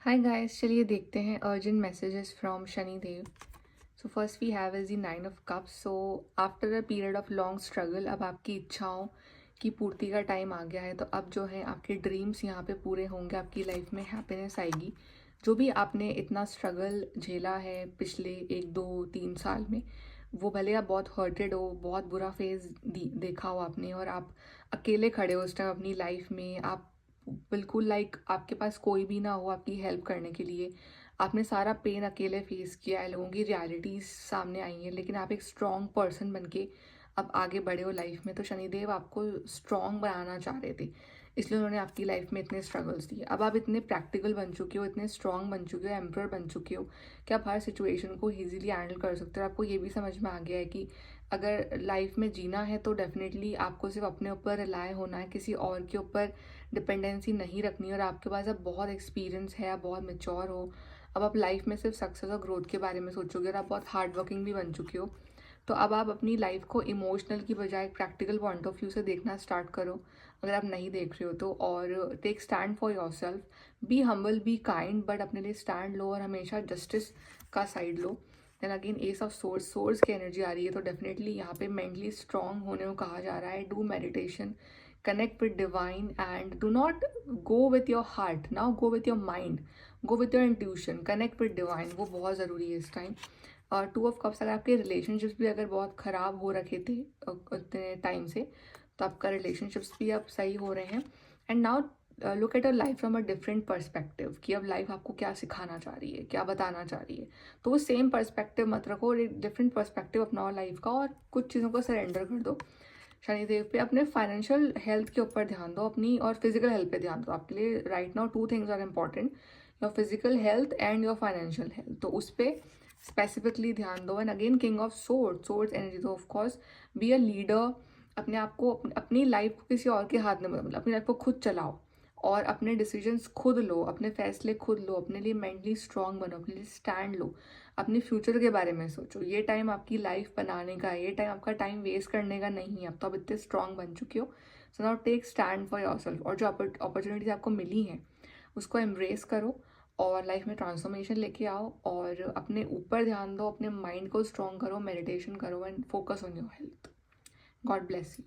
Hi guys, चलिए देखते हैं urgent messages from Shani Dev. So first we have is the nine of cups. So after a period of long struggle अब आपकी इच्छाओं की पूर्ति का टाइम आ गया है। तो अब जो है आपके ड्रीम्स यहाँ पे पूरे होंगे, आपकी लाइफ में हैप्पीनेस आएगी। जो भी आपने इतना स्ट्रगल झेला है पिछले 1 2 3 साल में, वो भले आप बहुत हर्टेड हो, बहुत बुरा फेज देखा हो आपने, और आप अकेले खड़े हो उस टाइम अपनी लाइफ में, आप बिल्कुल आपके पास कोई भी ना हो आपकी हेल्प करने के लिए, आपने सारा पेन अकेले फेस किया है, लोगों की रियलिटीज सामने आई हैं, लेकिन आप एक स्ट्रॉन्ग पर्सन बन के अब आगे बढ़े हो लाइफ में। तो शनिदेव आपको स्ट्रॉन्ग बनाना चाह रहे थे, इसलिए उन्होंने आपकी लाइफ में इतने स्ट्रगल्स दिए। अब आप इतने प्रैक्टिकल बन चुके हो, इतने स्ट्रॉन्ग बन चुके हो, एम्प्रर बन चुके हो कि आप हर सिचुएशन को ईजिली हैंडल कर सकते हो। आपको ये भी समझ में आ गया है कि अगर लाइफ में जीना है तो डेफिनेटली आपको सिर्फ अपने ऊपर रिलाय होना है, किसी और के ऊपर डिपेंडेंसी नहीं रखनी। और आपके पास अब बहुत एक्सपीरियंस है, आप बहुत मेच्योर हो। अब आप लाइफ में सिर्फ सक्सेस और ग्रोथ के बारे में सोचोगे, और आप बहुत हार्ड वर्किंग भी बन चुके हो। तो अब आप अपनी लाइफ को इमोशनल की बजाय प्रैक्टिकल पॉइंट ऑफ व्यू से देखना स्टार्ट करो, अगर आप नहीं देख रहे हो तो। और take stand for yourself, be humble, be kind, but अपने लिए स्टैंड लो और हमेशा जस्टिस का साइड लो। Then again ace of swords की एनर्जी आ रही है, तो डेफिनेटली यहाँ पे मेंटली स्ट्रांग होने को कहा जा रहा है। Do meditation, connect with divine, and do not go with your heart, now go with your mind, go with your intuition, connect with divine, वो बहुत ज़रूरी है इस टाइम। और टू ऑफ कप्स, अगर आपके रिलेशनशिप्स भी अगर बहुत ख़राब हो रखे थे उतने टाइम से, तो आपका रिलेशनशिप्स भी अब सही हो रहे हैं। And now look at a life from a different perspective, कि अब लाइफ आपको क्या सिखाना चाह रही है, क्या बताना चाह रही है। तो वो सेम पर्सपेक्टिव मत रखो, और एक डिफरेंट पर्सपेक्टिव अपनाओ लाइफ का, और कुछ चीज़ों को सरेंडर कर दो शनिदेव पे। अपने फाइनेंशियल हेल्थ के ऊपर ध्यान दो अपनी, और फिजिकल हेल्थ पे ध्यान दो। आपके लिए right now two things are important, your physical health and your financial health. तो उस पर स्पेसिफिकली ध्यान दो। And again king of swords energy, तो of course be a leader. अपने आप को, अपनी लाइफ को किसी और के हाथ में मत, मतलब अपनी लाइफ को खुद चलाओ, और अपने डिसीजंस खुद लो, अपने फैसले खुद लो, अपने लिए मेंटली स्ट्रांग बनो, अपने लिए स्टैंड लो, अपने फ्यूचर के बारे में सोचो। ये टाइम आपकी लाइफ बनाने का है, ये टाइम आपका टाइम वेस्ट करने का नहीं है। अब तो आप इतने स्ट्रांग बन चुके हो। So now take stand for yourself, और जो अपॉर्चुनिटीज आपको मिली हैं उसको एम्ब्रेस करो, और लाइफ में ट्रांसफॉर्मेशन लेके आओ, और अपने ऊपर ध्यान दो, अपने माइंड को स्ट्रांग करो, मेडिटेशन करो, and focus on your health. God bless you.